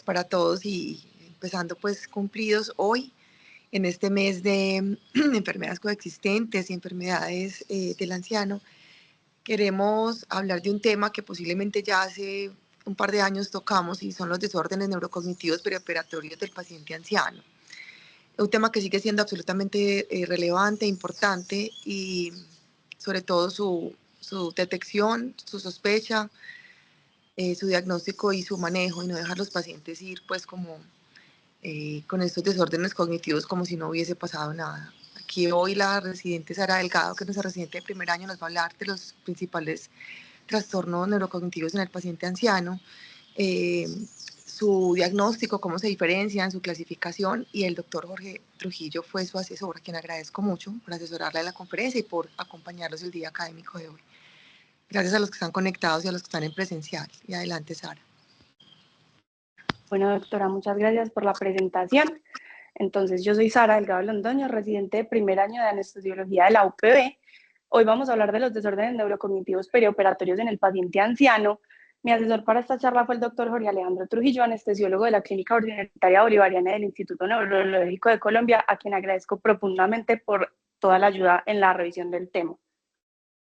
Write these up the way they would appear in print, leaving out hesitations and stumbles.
días para todos y empezando pues cumplidos hoy en este mes de enfermedades coexistentes y enfermedades del anciano. Queremos hablar de un tema que posiblemente ya hace un par de años tocamos y son los desórdenes neurocognitivos preoperatorios del paciente anciano. Un tema que sigue siendo absolutamente relevante, importante y sobre todo su detección, su sospecha, su diagnóstico y su manejo, y no dejar los pacientes ir pues como con estos desórdenes cognitivos como si no hubiese pasado nada. Aquí hoy la residente Sara Delgado, que es nuestra residente de primer año, nos va a hablar de los principales trastornos neurocognitivos en el paciente anciano, su diagnóstico, cómo se diferencian, su clasificación, y el doctor Jorge Trujillo fue su asesor, a quien agradezco mucho por asesorarla en la conferencia y por acompañarnos el día académico de hoy. Gracias a los que están conectados y a los que están en presencial. Y adelante, Sara. Bueno, doctora, muchas gracias por la presentación. Entonces, yo soy Sara Delgado Londoño, residente de primer año de anestesiología de la UPB. Hoy vamos a hablar de los desórdenes neurocognitivos perioperatorios en el paciente anciano. Mi asesor para esta charla fue el doctor Jorge Alejandro Trujillo, anestesiólogo de la Clínica Ordinaria Bolivariana del Instituto Neurológico de Colombia, a quien agradezco profundamente por toda la ayuda en la revisión del tema.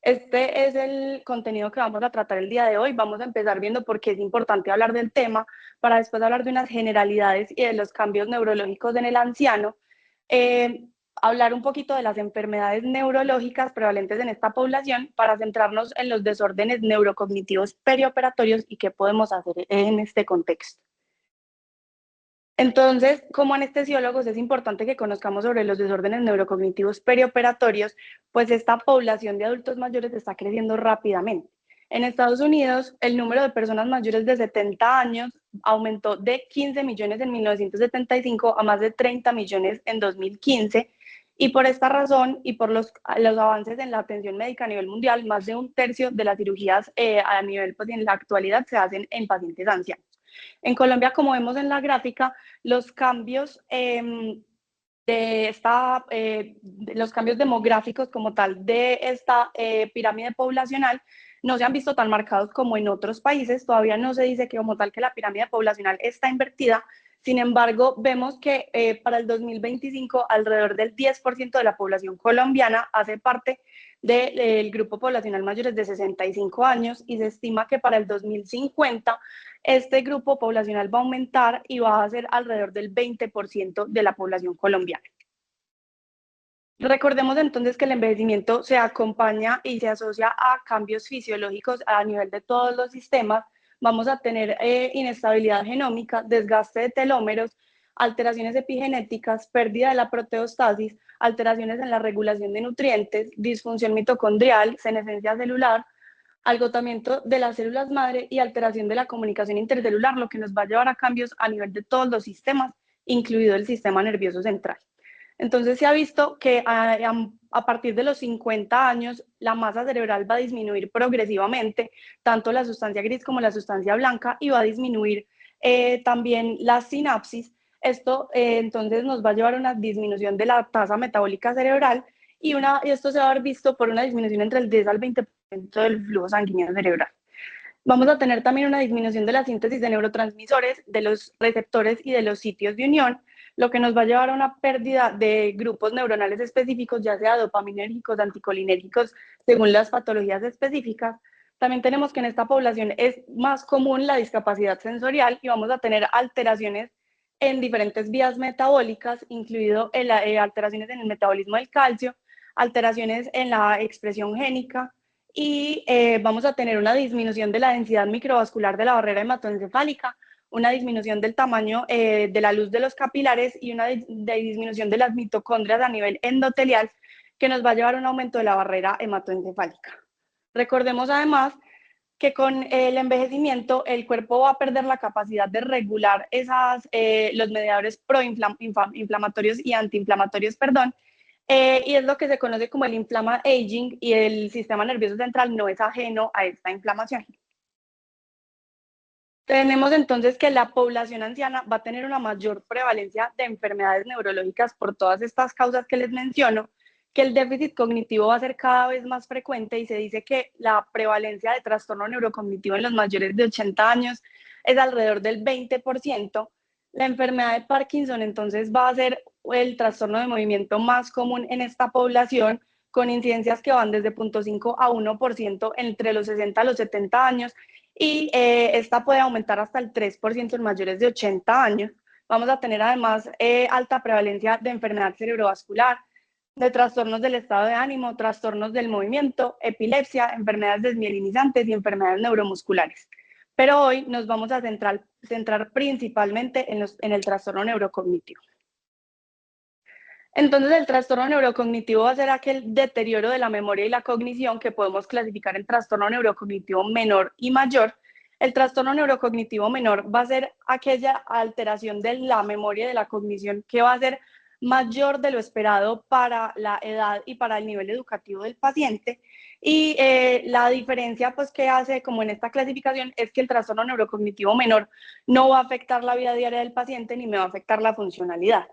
Este es el contenido que vamos a tratar el día de hoy. Vamos a empezar viendo por qué es importante hablar del tema, para después hablar de unas generalidades y de los cambios neurológicos en el anciano, hablar un poquito de las enfermedades neurológicas prevalentes en esta población para centrarnos en los desórdenes neurocognitivos perioperatorios y qué podemos hacer en este contexto. Entonces, como anestesiólogos es importante que conozcamos sobre los desórdenes neurocognitivos perioperatorios, pues esta población de adultos mayores está creciendo rápidamente. En Estados Unidos, el número de personas mayores de 70 años aumentó de 15 millones en 1975 a más de 30 millones en 2015, y por esta razón y por los avances en la atención médica a nivel mundial, más de un tercio de las cirugías a nivel, pues en la actualidad se hacen en pacientes ancianos. En Colombia, como vemos en la gráfica, los cambios los cambios demográficos como tal de esta pirámide poblacional no se han visto tan marcados como en otros países. Todavía no se dice que como tal que la pirámide poblacional está invertida. Sin embargo, vemos que para el 2025 alrededor del 10% de la población colombiana hace parte del grupo poblacional mayores de 65 años, y se estima que para el 2050 este grupo poblacional va a aumentar y va a ser alrededor del 20% de la población colombiana. Recordemos entonces que el envejecimiento se acompaña y se asocia a cambios fisiológicos a nivel de todos los sistemas. Vamos a tener inestabilidad genómica, desgaste de telómeros, alteraciones epigenéticas, pérdida de la proteostasis, alteraciones en la regulación de nutrientes, disfunción mitocondrial, senescencia celular, agotamiento de las células madre y alteración de la comunicación intercelular, lo que nos va a llevar a cambios a nivel de todos los sistemas, incluido el sistema nervioso central. Entonces se ha visto que a partir de los 50 años la masa cerebral va a disminuir progresivamente, tanto la sustancia gris como la sustancia blanca, y va a disminuir también las sinapsis. Esto entonces nos va a llevar a una disminución de la tasa metabólica cerebral, y esto se va a ver visto por una disminución entre el 10 al 20% del flujo sanguíneo cerebral. Vamos a tener también una disminución de la síntesis de neurotransmisores, de los receptores y de los sitios de unión, lo que nos va a llevar a una pérdida de grupos neuronales específicos, ya sea dopaminérgicos, anticolinérgicos, según las patologías específicas. También tenemos que en esta población es más común la discapacidad sensorial, y vamos a tener alteraciones en diferentes vías metabólicas, incluido alteraciones en el metabolismo del calcio, alteraciones en la expresión génica, y vamos a tener una disminución de la densidad microvascular de la barrera hematoencefálica, una disminución del tamaño de la luz de los capilares y una disminución de las mitocondrias a nivel endotelial, que nos va a llevar a un aumento de la barrera hematoencefálica. Recordemos además que con el envejecimiento el cuerpo va a perder la capacidad de regular los mediadores proinflamatorios y antiinflamatorios, y es lo que se conoce como el inflama aging, y el sistema nervioso central no es ajeno a esta inflamación. Tenemos entonces que la población anciana va a tener una mayor prevalencia de enfermedades neurológicas por todas estas causas que les menciono, que el déficit cognitivo va a ser cada vez más frecuente, y se dice que la prevalencia de trastorno neurocognitivo en los mayores de 80 años es alrededor del 20%. La enfermedad de Parkinson entonces va a ser el trastorno de movimiento más común en esta población, con incidencias que van desde 0.5 a 1% entre los 60 a los 70 años, y esta puede aumentar hasta el 3% en mayores de 80 años. Vamos a tener además alta prevalencia de enfermedad cerebrovascular, de trastornos del estado de ánimo, trastornos del movimiento, epilepsia, enfermedades desmielinizantes y enfermedades neuromusculares. Pero hoy nos vamos a centrar principalmente en el trastorno neurocognitivo. Entonces, el trastorno neurocognitivo va a ser aquel deterioro de la memoria y la cognición que podemos clasificar en trastorno neurocognitivo menor y mayor. El trastorno neurocognitivo menor va a ser aquella alteración de la memoria y de la cognición que va a ser mayor de lo esperado para la edad y para el nivel educativo del paciente. Y la diferencia pues, que hace como en esta clasificación es que el trastorno neurocognitivo menor no va a afectar la vida diaria del paciente ni me va a afectar la funcionalidad.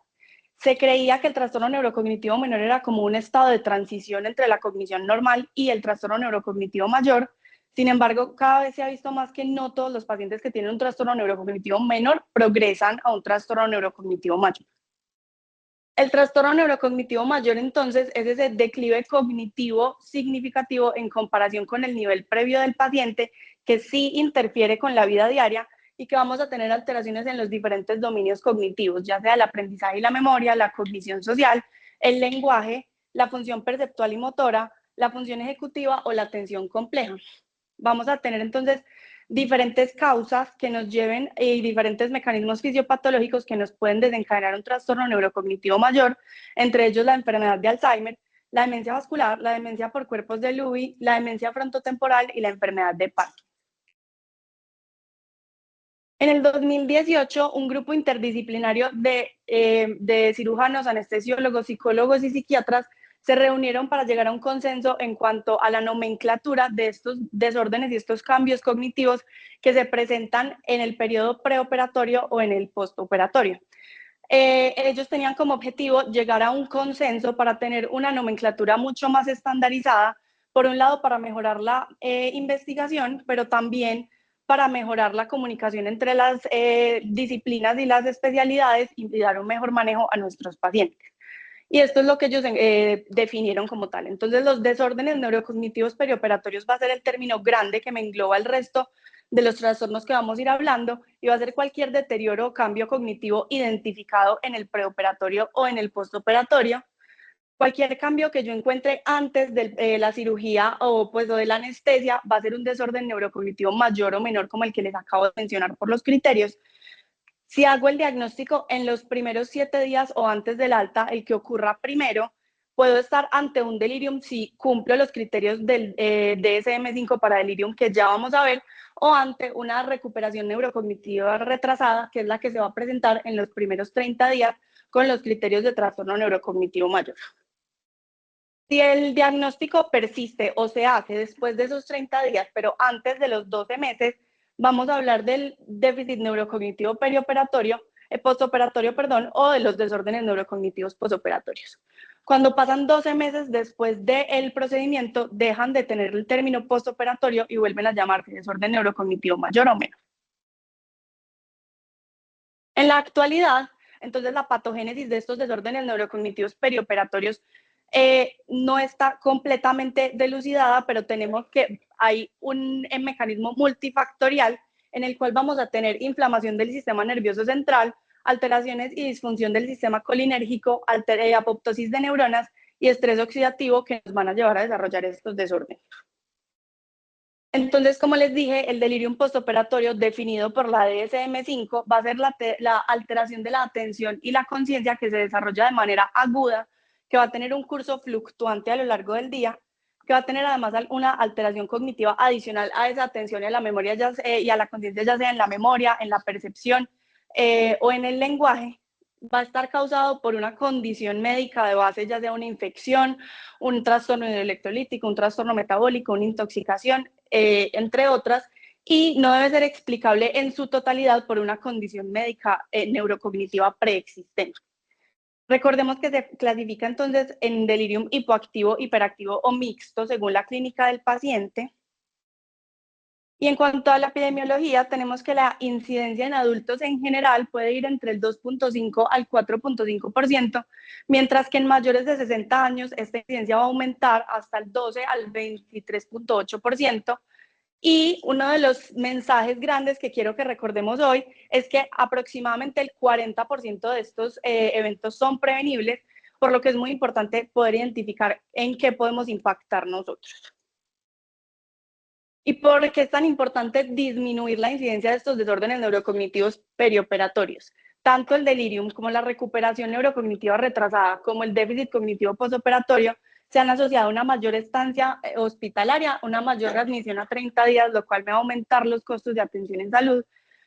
Se creía que el trastorno neurocognitivo menor era como un estado de transición entre la cognición normal y el trastorno neurocognitivo mayor. Sin embargo, cada vez se ha visto más que no todos los pacientes que tienen un trastorno neurocognitivo menor progresan a un trastorno neurocognitivo mayor. El trastorno neurocognitivo mayor, entonces, es ese declive cognitivo significativo en comparación con el nivel previo del paciente, que sí interfiere con la vida diaria y que vamos a tener alteraciones en los diferentes dominios cognitivos, ya sea el aprendizaje y la memoria, la cognición social, el lenguaje, la función perceptual y motora, la función ejecutiva o la atención compleja. Vamos a tener entonces diferentes causas que nos lleven y diferentes mecanismos fisiopatológicos que nos pueden desencadenar un trastorno neurocognitivo mayor, entre ellos la enfermedad de Alzheimer, la demencia vascular, la demencia por cuerpos de Lewy, la demencia frontotemporal y la enfermedad de Parkinson. En el 2018, un grupo interdisciplinario de cirujanos, anestesiólogos, psicólogos y psiquiatras se reunieron para llegar a un consenso en cuanto a la nomenclatura de estos desórdenes y estos cambios cognitivos que se presentan en el periodo preoperatorio o en el postoperatorio. Ellos tenían como objetivo llegar a un consenso para tener una nomenclatura mucho más estandarizada, por un lado para mejorar la investigación, pero también para mejorar la comunicación entre las disciplinas y las especialidades y dar un mejor manejo a nuestros pacientes. Y esto es lo que ellos definieron como tal. Entonces, los desórdenes neurocognitivos perioperatorios va a ser el término grande que me engloba el resto de los trastornos que vamos a ir hablando, y va a ser cualquier deterioro o cambio cognitivo identificado en el preoperatorio o en el postoperatorio. Cualquier cambio que yo encuentre antes de la cirugía o de la anestesia va a ser un desorden neurocognitivo mayor o menor, como el que les acabo de mencionar por los criterios. Si hago el diagnóstico en los primeros 7 días o antes del alta, el que ocurra primero, puedo estar ante un delirium si cumplo los criterios del DSM-5 para delirium, que ya vamos a ver, o ante una recuperación neurocognitiva retrasada, que es la que se va a presentar en los primeros 30 días con los criterios de trastorno neurocognitivo mayor. Si el diagnóstico persiste o se hace después de esos 30 días, pero antes de los 12 meses, vamos a hablar del déficit neurocognitivo postoperatorio, o de los desórdenes neurocognitivos postoperatorios. Cuando pasan 12 meses después del procedimiento, dejan de tener el término postoperatorio y vuelven a llamarse desorden neurocognitivo mayor o menor. En la actualidad, entonces, la patogénesis de estos desórdenes neurocognitivos perioperatorios no está completamente dilucidada, pero tenemos que hay un mecanismo multifactorial en el cual vamos a tener inflamación del sistema nervioso central, alteraciones y disfunción del sistema colinérgico, apoptosis de neuronas y estrés oxidativo que nos van a llevar a desarrollar estos desórdenes. Entonces, como les dije, el delirium postoperatorio definido por la DSM-5 va a ser la alteración de la atención y la conciencia que se desarrolla de manera aguda, que va a tener un curso fluctuante a lo largo del día, que va a tener además una alteración cognitiva adicional a esa atención y a la memoria y a la conciencia, ya sea en la memoria, en la percepción o en el lenguaje. Va a estar causado por una condición médica de base, ya sea una infección, un trastorno electrolítico, un trastorno metabólico, una intoxicación, entre otras, y no debe ser explicable en su totalidad por una condición médica neurocognitiva preexistente. Recordemos que se clasifica entonces en delirium hipoactivo, hiperactivo o mixto según la clínica del paciente. Y en cuanto a la epidemiología, tenemos que la incidencia en adultos en general puede ir entre el 2.5 al 4.5%, mientras que en mayores de 60 años esta incidencia va a aumentar hasta el 12 al 23.8%. Y uno de los mensajes grandes que quiero que recordemos hoy es que aproximadamente el 40% de estos eventos son prevenibles, por lo que es muy importante poder identificar en qué podemos impactar nosotros. ¿Y por qué es tan importante disminuir la incidencia de estos desórdenes neurocognitivos perioperatorios? Tanto el delirium como la recuperación neurocognitiva retrasada, como el déficit cognitivo postoperatorio, se han asociado a una mayor estancia hospitalaria, una mayor readmisión a 30 días, lo cual me va a aumentar los costos de atención en salud.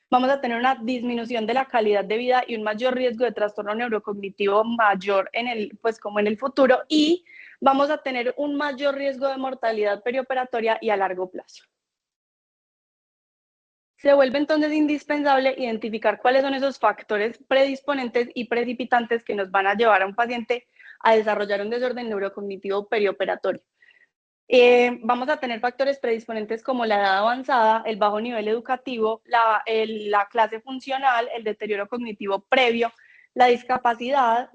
Vamos a tener una disminución de la calidad de vida y un mayor riesgo de trastorno neurocognitivo mayor como en el futuro, y vamos a tener un mayor riesgo de mortalidad perioperatoria y a largo plazo. Se vuelve entonces indispensable identificar cuáles son esos factores predisponentes y precipitantes que nos van a llevar a un paciente a desarrollar un desorden neurocognitivo perioperatorio. Vamos a tener factores predisponentes como la edad avanzada, el bajo nivel educativo, la clase funcional, el deterioro cognitivo previo, la discapacidad,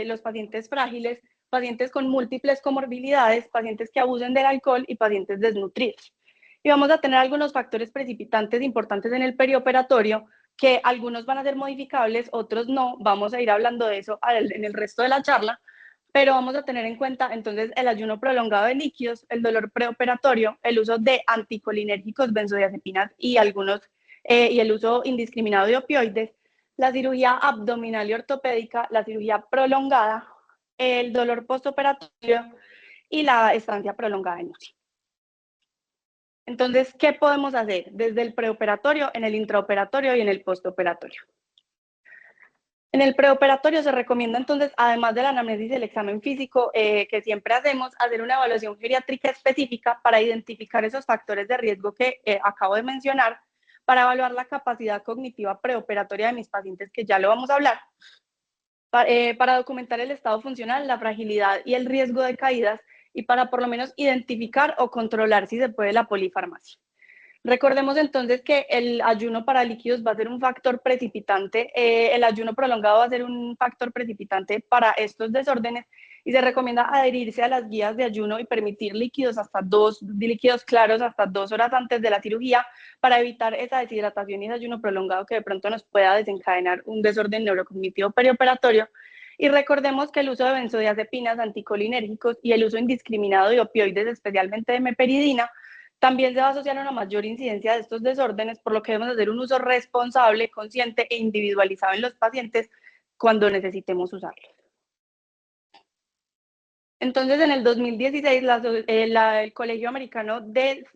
los pacientes frágiles, pacientes con múltiples comorbilidades, pacientes que abusen del alcohol y pacientes desnutridos. Y vamos a tener algunos factores precipitantes importantes en el perioperatorio, que algunos van a ser modificables, otros no. Vamos a ir hablando de eso en el resto de la charla, pero vamos a tener en cuenta entonces el ayuno prolongado de líquidos, el dolor preoperatorio, el uso de anticolinérgicos, benzodiazepinas y el uso indiscriminado de opioides, la cirugía abdominal y ortopédica, la cirugía prolongada, el dolor postoperatorio y la estancia prolongada en UCI. Entonces, ¿qué podemos hacer desde el preoperatorio, en el intraoperatorio y en el postoperatorio? En el preoperatorio se recomienda entonces, además de la anamnesis y el examen físico que siempre hacemos, hacer una evaluación geriátrica específica para identificar esos factores de riesgo que acabo de mencionar, para evaluar la capacidad cognitiva preoperatoria de mis pacientes, que ya lo vamos a hablar, para documentar el estado funcional, la fragilidad y el riesgo de caídas, y para por lo menos identificar o controlar si se puede la polifarmacia. Recordemos entonces que el ayuno para líquidos va a ser un factor precipitante, el ayuno prolongado va a ser un factor precipitante para estos desórdenes, y se recomienda adherirse a las guías de ayuno y permitir líquidos claros hasta 2 horas antes de la cirugía, para evitar esa deshidratación y ese ayuno prolongado que de pronto nos pueda desencadenar un desorden neurocognitivo perioperatorio. Y recordemos que el uso de benzodiazepinas, anticolinérgicos y el uso indiscriminado de opioides, especialmente de meperidina, también se va a asociar a una mayor incidencia de estos desórdenes, por lo que debemos hacer un uso responsable, consciente e individualizado en los pacientes cuando necesitemos usarlos. Entonces, en el 2016, el Colegio Americano de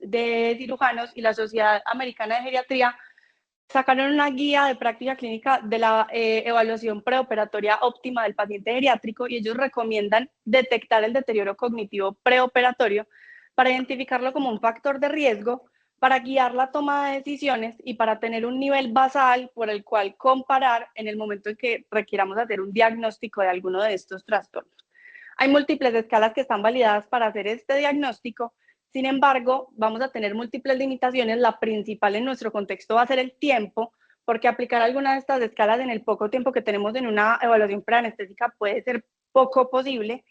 Cirujanos y la Sociedad Americana de Geriatría sacaron una guía de práctica clínica de la evaluación preoperatoria óptima del paciente geriátrico, y ellos recomiendan detectar el deterioro cognitivo preoperatorio para identificarlo como un factor de riesgo, para guiar la toma de decisiones y para tener un nivel basal por el cual comparar en el momento en que requiramos hacer un diagnóstico de alguno de estos trastornos. Hay múltiples escalas que están validadas para hacer este diagnóstico. Sin embargo, vamos a tener múltiples limitaciones. La principal en nuestro contexto va a ser el tiempo, porque aplicar alguna de estas escalas en el poco tiempo que tenemos en una evaluación preanestésica puede ser poco posible.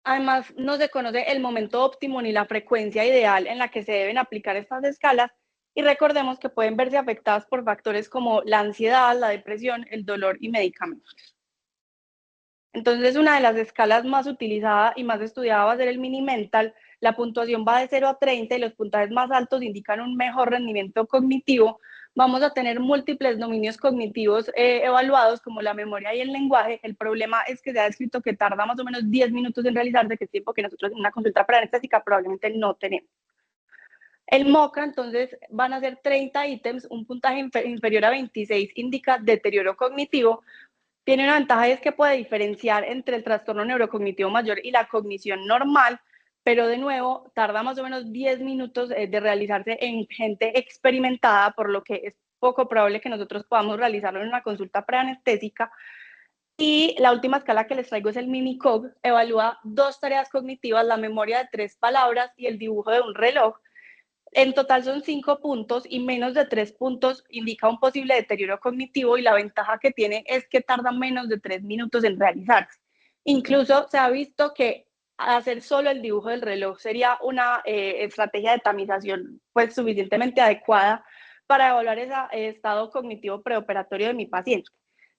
Además, no se conoce el momento óptimo ni la frecuencia ideal en la que se deben aplicar estas escalas, y recordemos que pueden verse afectadas por factores como la ansiedad, la depresión, el dolor y medicamentos. Entonces, una de las escalas más utilizadas y más estudiada va a ser el Mini-Mental. La puntuación va de 0 a 30 y los puntajes más altos indican un mejor rendimiento cognitivo. Vamos a tener múltiples dominios cognitivos evaluados, como la memoria y el lenguaje. El problema es que se ha descrito que tarda más o menos 10 minutos en realizarse, que es tiempo que nosotros en una consulta preanestésica probablemente no tenemos. El MOCA, entonces, van a ser 30 ítems, un puntaje inferior a 26 indica deterioro cognitivo. Tiene una ventaja, y es que puede diferenciar entre el trastorno neurocognitivo mayor y la cognición normal, pero de nuevo tarda más o menos 10 minutos de realizarse en gente experimentada, por lo que es poco probable que nosotros podamos realizarlo en una consulta preanestésica. Y la última escala que les traigo es el Mini-Cog. Evalúa 2 tareas cognitivas: la memoria de 3 palabras y el dibujo de un reloj. En total son 5 puntos y menos de 3 puntos indica un posible deterioro cognitivo y la ventaja que tiene es que tarda menos de 3 minutos en realizarse. Incluso se ha visto que hacer solo el dibujo del reloj sería una estrategia de tamización pues suficientemente adecuada para evaluar ese estado cognitivo preoperatorio de mi paciente.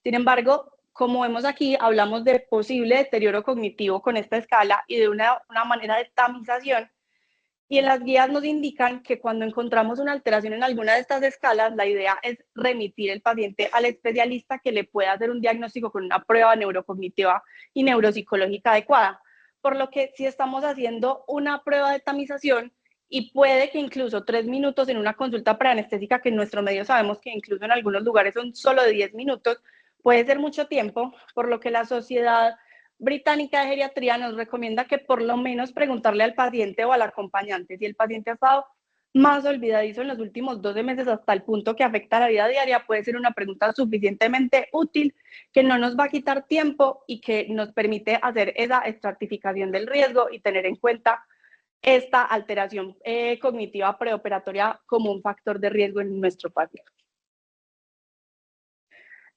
Sin embargo, como vemos aquí, hablamos de posible deterioro cognitivo con esta escala y de una manera de tamización. Y en las guías nos indican que cuando encontramos una alteración en alguna de estas escalas, la idea es remitir el paciente al especialista que le pueda hacer un diagnóstico con una prueba neurocognitiva y neuropsicológica adecuada. Por lo que si estamos haciendo una prueba de tamización y puede que incluso 3 minutos en una consulta preanestésica, que en nuestro medio sabemos que incluso en algunos lugares son solo de 10 minutos, puede ser mucho tiempo, por lo que la sociedad británica de geriatría nos recomienda que por lo menos preguntarle al paciente o al acompañante si el paciente ha estado más olvidadizo en los últimos 12 meses hasta el punto que afecta la vida diaria, puede ser una pregunta suficientemente útil que no nos va a quitar tiempo y que nos permite hacer esa estratificación del riesgo y tener en cuenta esta alteración cognitiva preoperatoria como un factor de riesgo en nuestro paciente.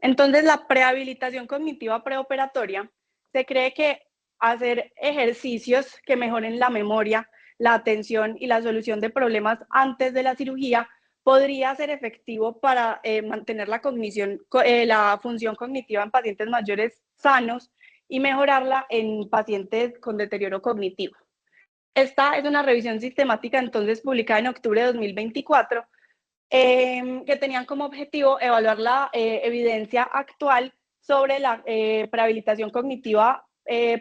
Entonces, la prehabilitación cognitiva preoperatoria se cree que hacer ejercicios que mejoren la memoria, la atención y la solución de problemas antes de la cirugía podría ser efectivo para mantener la cognición, la función cognitiva en pacientes mayores sanos y mejorarla en pacientes con deterioro cognitivo. Esta es una revisión sistemática entonces publicada en octubre de 2024 que tenían como objetivo evaluar la evidencia actual sobre la prehabilitación cognitiva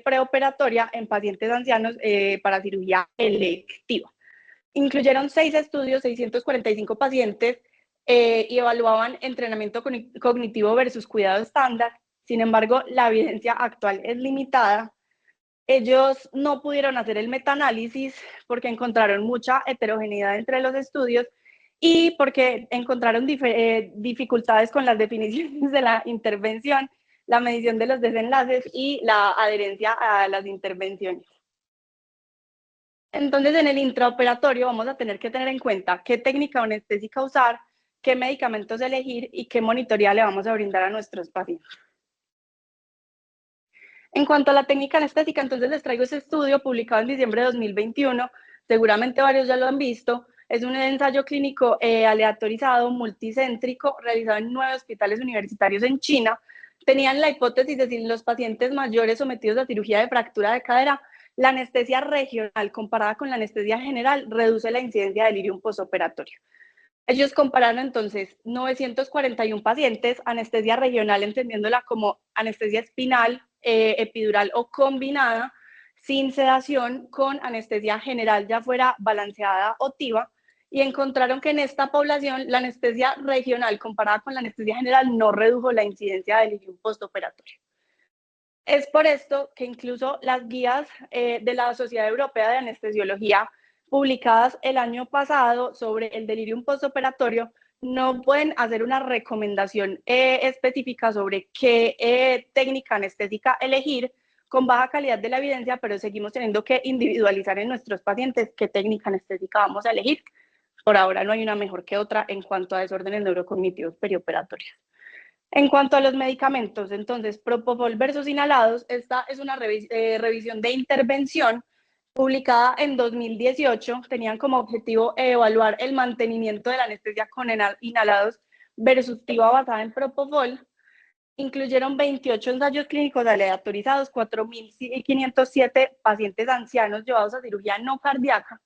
preoperatoria en pacientes ancianos para cirugía electiva. Incluyeron 6 estudios, 645 pacientes y evaluaban entrenamiento cognitivo versus cuidado estándar. Sin embargo, la evidencia actual es limitada. Ellos no pudieron hacer el metaanálisis porque encontraron mucha heterogeneidad entre los estudios y porque encontraron dificultades con las definiciones de la intervención, la medición de los desenlaces y la adherencia a las intervenciones. Entonces, en el intraoperatorio vamos a tener que tener en cuenta qué técnica anestésica usar, qué medicamentos elegir y qué monitoría le vamos a brindar a nuestros pacientes. En cuanto a la técnica anestésica, entonces les traigo ese estudio publicado en diciembre de 2021, seguramente varios ya lo han visto, es un ensayo clínico aleatorizado, multicéntrico, realizado en 9 hospitales universitarios en China. Tenían la hipótesis de si en los pacientes mayores sometidos a cirugía de fractura de cadera, la anestesia regional comparada con la anestesia general reduce la incidencia de delirium postoperatorio. Ellos compararon entonces 941 pacientes, anestesia regional entendiéndola como anestesia espinal, epidural o combinada, sin sedación, con anestesia general ya fuera balanceada o TIVA, y encontraron que en esta población la anestesia regional comparada con la anestesia general no redujo la incidencia de delirium postoperatorio. Es por esto que incluso las guías de la Sociedad Europea de Anestesiología publicadas el año pasado sobre el delirium postoperatorio no pueden hacer una recomendación específica sobre qué técnica anestésica elegir con baja calidad de la evidencia, pero seguimos teniendo que individualizar en nuestros pacientes qué técnica anestésica vamos a elegir. Por ahora no hay una mejor que otra en cuanto a desórdenes neurocognitivos perioperatorios. En cuanto a los medicamentos, entonces, Propofol versus inhalados, esta es una revisión de intervención publicada en 2018. Tenían como objetivo evaluar el mantenimiento de la anestesia con inhalados versus TIVA basada en Propofol. Incluyeron 28 ensayos clínicos aleatorizados, 4.507 pacientes ancianos llevados a cirugía no cardíaca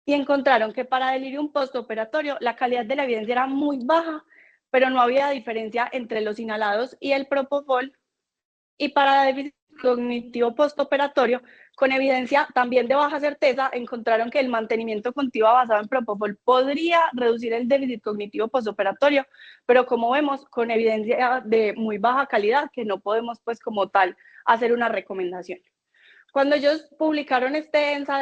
y encontraron que para delirium postoperatorio la calidad de la evidencia era muy baja, pero no había diferencia entre los inhalados y el propofol. Y para déficit cognitivo postoperatorio, con evidencia también de baja certeza, encontraron que el mantenimiento continuo basado en propofol podría reducir el déficit cognitivo postoperatorio, pero como vemos, con evidencia de muy baja calidad, que no podemos pues como tal hacer una recomendación. Cuando ellos publicaron esta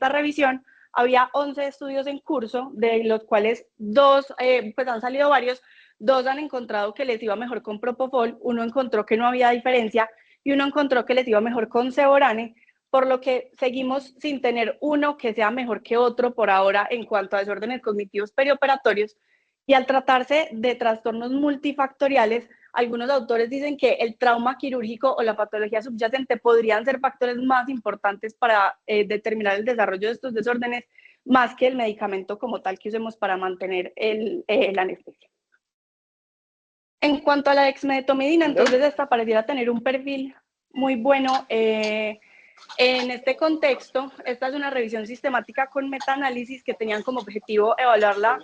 revisión, había 11 estudios en curso, de los cuales 2, pues han salido varios, 2 han encontrado que les iba mejor con Propofol, uno encontró que no había diferencia y uno encontró que les iba mejor con Seborane, por lo que seguimos sin tener uno que sea mejor que otro por ahora en cuanto a desórdenes cognitivos perioperatorios. Y al tratarse de trastornos multifactoriales, algunos autores dicen que el trauma quirúrgico o la patología subyacente podrían ser factores más importantes para determinar el desarrollo de estos desórdenes, más que el medicamento como tal que usemos para mantener la anestesia. En cuanto a la dexmedetomidina, entonces esta pareciera tener un perfil muy bueno. En este contexto, esta es una revisión sistemática con metaanálisis que tenían como objetivo evaluar la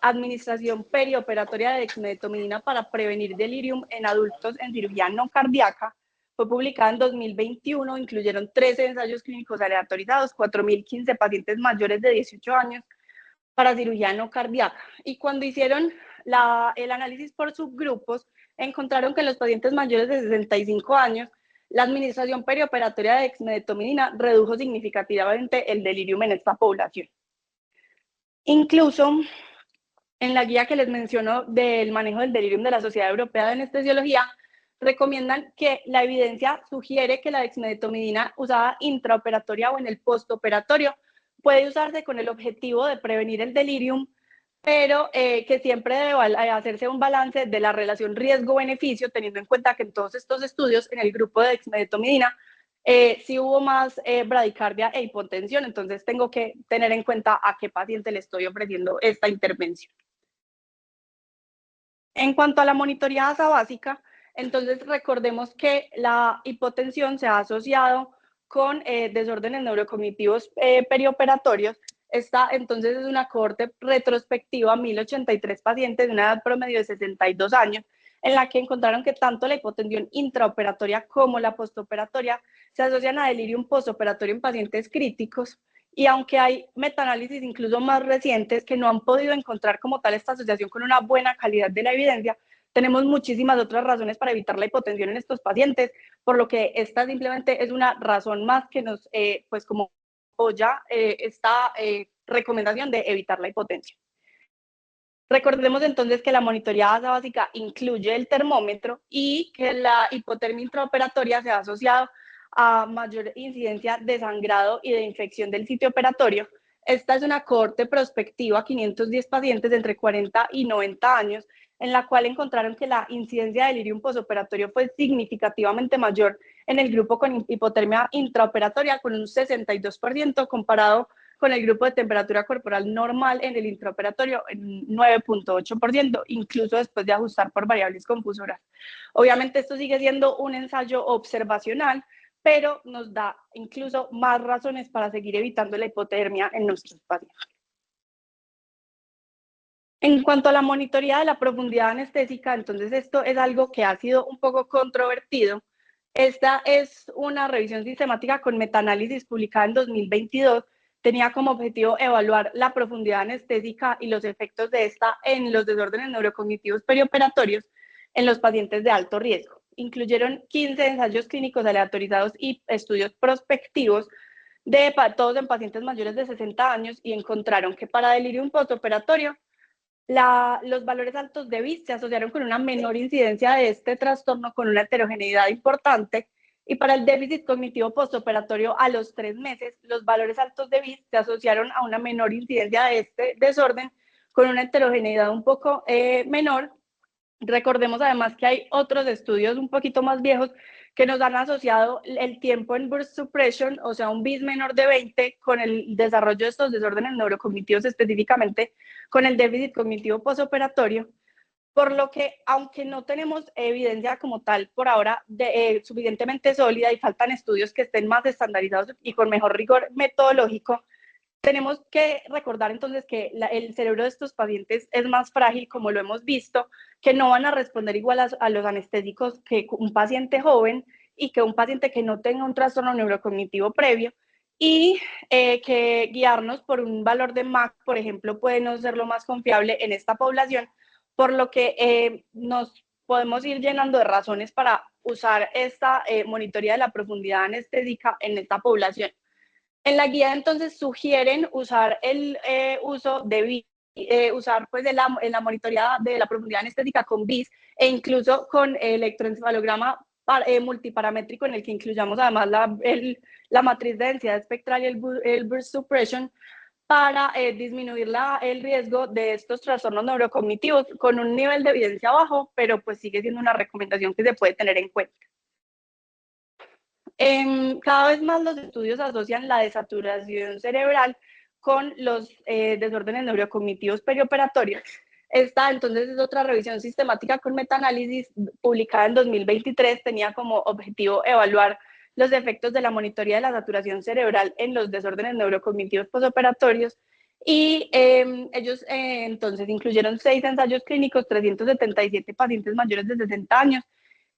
administración perioperatoria de dexmedetomidina para prevenir delirium en adultos en cirugía no cardíaca. Fue publicada en 2021, incluyeron 13 ensayos clínicos aleatorizados, 4.015 pacientes mayores de 18 años para cirugía no cardíaca. Y cuando hicieron el análisis por subgrupos, encontraron que en los pacientes mayores de 65 años, la administración perioperatoria de dexmedetomidina redujo significativamente el delirium en esta población. Incluso en la guía que les menciono del manejo del delirium de la Sociedad Europea de Anestesiología, recomiendan que la evidencia sugiere que la dexmedetomidina usada intraoperatoria o en el postoperatorio puede usarse con el objetivo de prevenir el delirium, pero que siempre debe hacerse un balance de la relación riesgo-beneficio, teniendo en cuenta que en todos estos estudios, en el grupo de dexmedetomidina, sí hubo más bradicardia e hipotensión, entonces tengo que tener en cuenta a qué paciente le estoy ofreciendo esta intervención. En cuanto a la monitoreada básica, entonces recordemos que la hipotensión se ha asociado con desórdenes neurocognitivos perioperatorios. Esta entonces es una cohorte retrospectiva, 1.083 pacientes de una edad promedio de 62 años, en la que encontraron que tanto la hipotensión intraoperatoria como la postoperatoria se asocian a delirium postoperatorio en pacientes críticos. Y aunque hay metaanálisis incluso más recientes que no han podido encontrar como tal esta asociación con una buena calidad de la evidencia, tenemos muchísimas otras razones para evitar la hipotensión en estos pacientes, por lo que esta simplemente es una razón más que nos, pues como apoya esta recomendación de evitar la hipotensión. Recordemos entonces que la monitoreada básica incluye el termómetro y que la hipotermia intraoperatoria se ha asociado a mayor incidencia de sangrado y de infección del sitio operatorio. Esta es una cohorte prospectiva, 510 pacientes de entre 40 y 90 años, en la cual encontraron que la incidencia de delirium postoperatorio fue significativamente mayor en el grupo con hipotermia intraoperatoria, con un 62% comparado con el grupo de temperatura corporal normal en el intraoperatorio en 9.8%, incluso después de ajustar por variables confusoras. Obviamente esto sigue siendo un ensayo observacional, pero nos da incluso más razones para seguir evitando la hipotermia en nuestros pacientes. En cuanto a la monitoría de la profundidad anestésica, entonces esto es algo que ha sido un poco controvertido. Esta es una revisión sistemática con metaanálisis publicada en 2022. Tenía como objetivo evaluar la profundidad anestésica y los efectos de esta en los desórdenes neurocognitivos perioperatorios en los pacientes de alto riesgo. Incluyeron 15 ensayos clínicos aleatorizados y estudios prospectivos todos en pacientes mayores de 60 años y encontraron que para delirium postoperatorio los valores altos de BIS se asociaron con una menor incidencia de este trastorno con una heterogeneidad importante, y para el déficit cognitivo postoperatorio a los 3 meses, los valores altos de BIS se asociaron a una menor incidencia de este desorden con una heterogeneidad un poco menor. Recordemos además que hay otros estudios un poquito más viejos que nos han asociado el tiempo en burst suppression, o sea, un BIS menor de 20, con el desarrollo de estos desórdenes neurocognitivos, específicamente con el déficit cognitivo postoperatorio, por lo que, aunque no tenemos evidencia como tal por ahora suficientemente sólida y faltan estudios que estén más estandarizados y con mejor rigor metodológico, tenemos que recordar entonces que el cerebro de estos pacientes es más frágil, como lo hemos visto, que no van a responder igual a los anestésicos que un paciente joven y que un paciente que no tenga un trastorno neurocognitivo previo, y que guiarnos por un valor de MAC, por ejemplo, puede no ser lo más confiable en esta población, por lo que nos podemos ir llenando de razones para usar esta monitoría de la profundidad anestésica en esta población. En la guía entonces sugieren usar el uso de usar pues en la monitoría de la profundidad anestésica con BIS e incluso con electroencefalograma multiparamétrico en el que incluyamos además la matriz de densidad espectral y el burst suppression para disminuir el riesgo de estos trastornos neurocognitivos con un nivel de evidencia bajo, pero pues sigue siendo una recomendación que se puede tener en cuenta. Cada vez más los estudios asocian la desaturación cerebral con los desórdenes neurocognitivos perioperatorios. Esta entonces es otra revisión sistemática con metaanálisis publicada en 2023, tenía como objetivo evaluar los efectos de la monitoría de la saturación cerebral en los desórdenes neurocognitivos postoperatorios y ellos entonces incluyeron 6 ensayos clínicos, 377 pacientes mayores de 60 años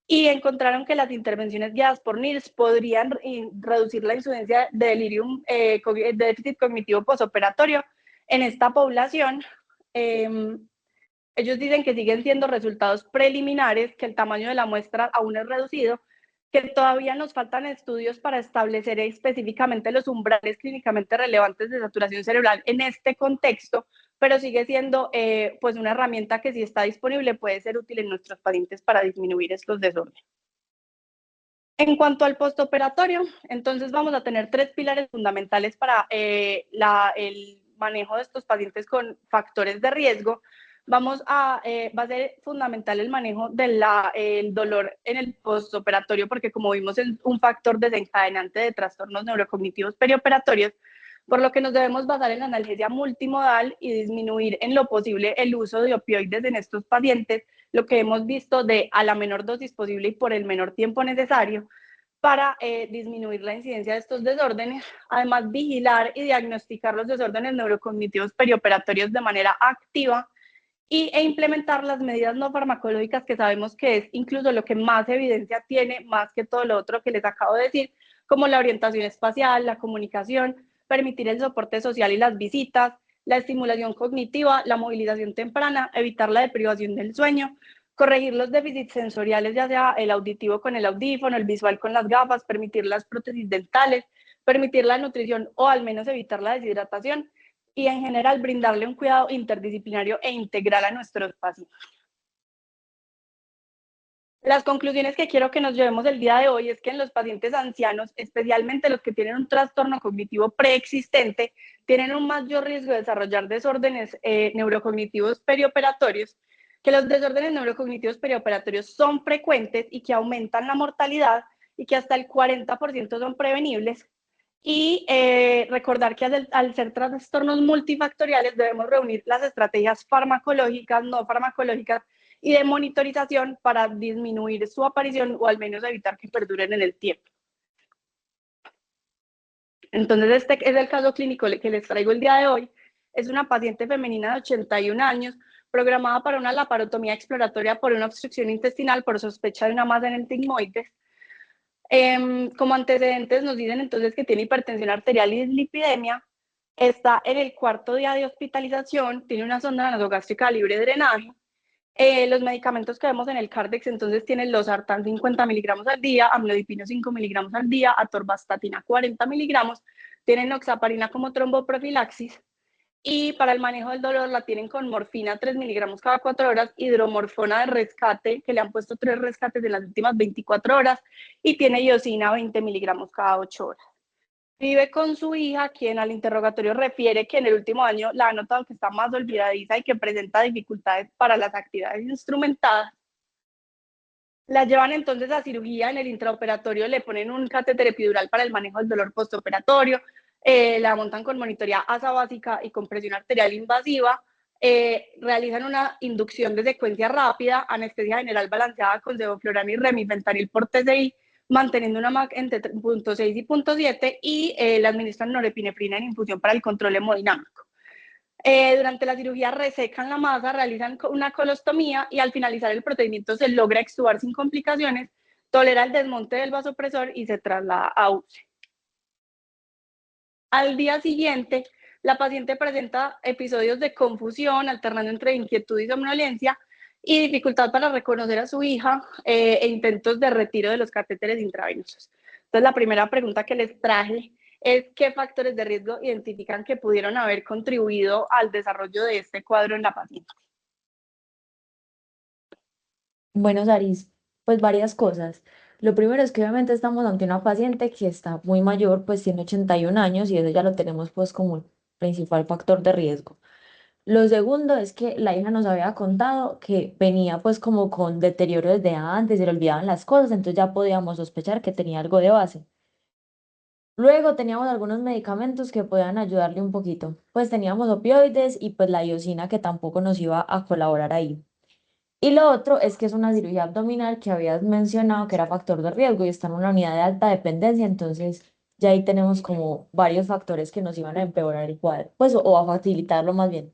y encontraron que las intervenciones guiadas por NIRS podrían reducir la incidencia de delirium, de déficit cognitivo postoperatorio en esta población. Ellos dicen que siguen siendo resultados preliminares, que el tamaño de la muestra aún es reducido, que todavía nos faltan estudios para establecer específicamente los umbrales clínicamente relevantes de saturación cerebral en este contexto, pero sigue siendo pues una herramienta que si está disponible puede ser útil en nuestros pacientes para disminuir estos desórdenes. En cuanto al postoperatorio, entonces vamos a tener 3 pilares fundamentales para el manejo de estos pacientes con factores de riesgo. Va a ser fundamental el manejo del dolor en el postoperatorio, porque como vimos es un factor desencadenante de trastornos neurocognitivos perioperatorios, por lo que nos debemos basar en la analgesia multimodal y disminuir en lo posible el uso de opioides en estos pacientes, lo que hemos visto de a la menor dosis posible y por el menor tiempo necesario para disminuir la incidencia de estos desórdenes. Además, vigilar y diagnosticar los desórdenes neurocognitivos perioperatorios de manera activa e implementar las medidas no farmacológicas que sabemos que es incluso lo que más evidencia tiene, más que todo lo otro que les acabo de decir, como la orientación espacial, la comunicación, permitir el soporte social y las visitas, la estimulación cognitiva, la movilización temprana, evitar la deprivación del sueño, corregir los déficits sensoriales, ya sea el auditivo con el audífono, el visual con las gafas, permitir las prótesis dentales, permitir la nutrición o al menos evitar la deshidratación y en general brindarle un cuidado interdisciplinario e integral a nuestros pacientes. Las conclusiones que quiero que nos llevemos el día de hoy es que en los pacientes ancianos, especialmente los que tienen un trastorno cognitivo preexistente, tienen un mayor riesgo de desarrollar desórdenes neurocognitivos perioperatorios, que los desórdenes neurocognitivos perioperatorios son frecuentes y que aumentan la mortalidad y que hasta el 40% son prevenibles. Y recordar que al ser trastornos multifactoriales debemos reunir las estrategias farmacológicas, no farmacológicas y de monitorización para disminuir su aparición o al menos evitar que perduren en el tiempo. Entonces, este es el caso clínico que les traigo el día de hoy. Es una paciente femenina de 81 años, programada para una laparotomía exploratoria por una obstrucción intestinal por sospecha de una masa en el sigmoides. Como antecedentes nos dicen entonces que tiene hipertensión arterial y dislipidemia, está en el 4º día de hospitalización, tiene una sonda nasogástrica libre de drenaje. Los medicamentos que vemos en el Cardex entonces tienen losartán 50 miligramos al día, amlodipino 5 miligramos al día, atorvastatina 40 miligramos, tienen noxaparina como tromboprofilaxis. Y para el manejo del dolor la tienen con morfina 3 miligramos cada 4 horas, hidromorfona de rescate, que le han puesto 3 rescates en las últimas 24 horas, y tiene iosina 20 miligramos cada 8 horas. Vive con su hija, quien al interrogatorio refiere que en el último año la ha notado que está más olvidadiza y que presenta dificultades para las actividades instrumentadas. La llevan entonces a cirugía, en el intraoperatorio le ponen un catéter epidural para el manejo del dolor postoperatorio, la montan con monitoría asa básica y con presión arterial invasiva, realizan una inducción de secuencia rápida, anestesia general balanceada con sevoflurana y remifentanil por TCI, manteniendo una MAC entre 0.6 y 0.7 y le administran norepinefrina en infusión para el control hemodinámico. Durante la cirugía resecan la masa, realizan una colostomía y al finalizar el procedimiento se logra extubar sin complicaciones, tolera el desmonte del vasopresor y se traslada a UCI. Al día siguiente, la paciente presenta episodios de confusión, alternando entre inquietud y somnolencia, y dificultad para reconocer a su hija e intentos de retiro de los catéteres intravenosos. Entonces, la primera pregunta que les traje es qué factores de riesgo identifican que pudieron haber contribuido al desarrollo de este cuadro en la paciente. Bueno, Saris, pues varias cosas. Lo primero es que obviamente estamos ante una paciente que está muy mayor, pues tiene 81 años y eso ya lo tenemos pues como el principal factor de riesgo. Lo segundo es que la hija nos había contado que venía pues como con deterioro desde antes, se le olvidaban las cosas, entonces ya podíamos sospechar que tenía algo de base. Luego teníamos algunos medicamentos que podían ayudarle un poquito. Pues teníamos opioides y pues la iosina que tampoco nos iba a colaborar ahí. Y lo otro es que es una cirugía abdominal que habías mencionado que era factor de riesgo y está en una unidad de alta dependencia, entonces ya ahí tenemos como varios factores que nos iban a empeorar el cuadro, pues o a facilitarlo más bien.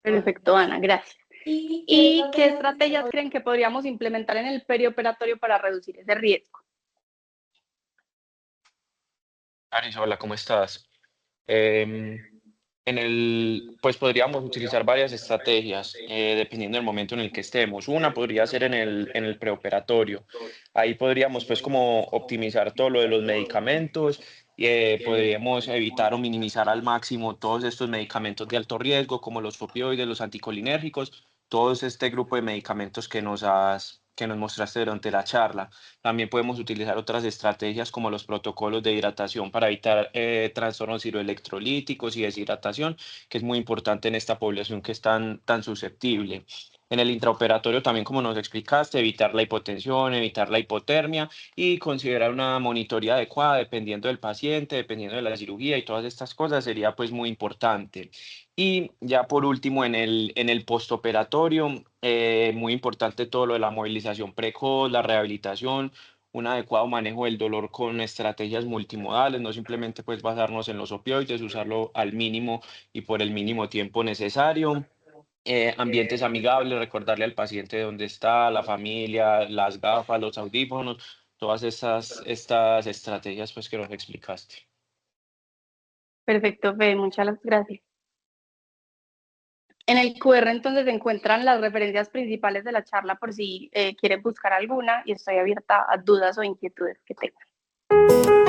Perfecto, Ana, gracias. ¿Y qué ¿Y qué estrategias creen que estrategias creen que podríamos implementar en el perioperatorio para reducir ese riesgo? Aris, hola, ¿cómo estás? Em, pues podríamos utilizar varias estrategias dependiendo del momento en el que estemos. Una podría ser en el preoperatorio. Ahí podríamos pues como optimizar todo lo de los medicamentos y podríamos evitar o minimizar al máximo todos estos medicamentos de alto riesgo como los opioides, los anticolinérgicos, todos este grupo de medicamentos que nos mostraste durante la charla. También podemos utilizar otras estrategias como los protocolos de hidratación para evitar trastornos hidroelectrolíticos y deshidratación, que es muy importante en esta población que es tan susceptible. En el intraoperatorio también, como nos explicaste, evitar la hipotensión, evitar la hipotermia y considerar una monitoría adecuada dependiendo del paciente, dependiendo de la cirugía y todas estas cosas sería pues muy importante. Y ya por último, en el postoperatorio, muy importante todo lo de la movilización precoz, la rehabilitación, un adecuado manejo del dolor con estrategias multimodales, no simplemente pues basarnos en los opioides, usarlo al mínimo y por el mínimo tiempo necesario. Ambientes amigables, recordarle al paciente dónde está, la familia, las gafas, los audífonos, todas estas estrategias pues que nos explicaste. Perfecto, Fede, muchas gracias. En el QR entonces se encuentran las referencias principales de la charla por si quieren buscar alguna y estoy abierta a dudas o inquietudes que tengan.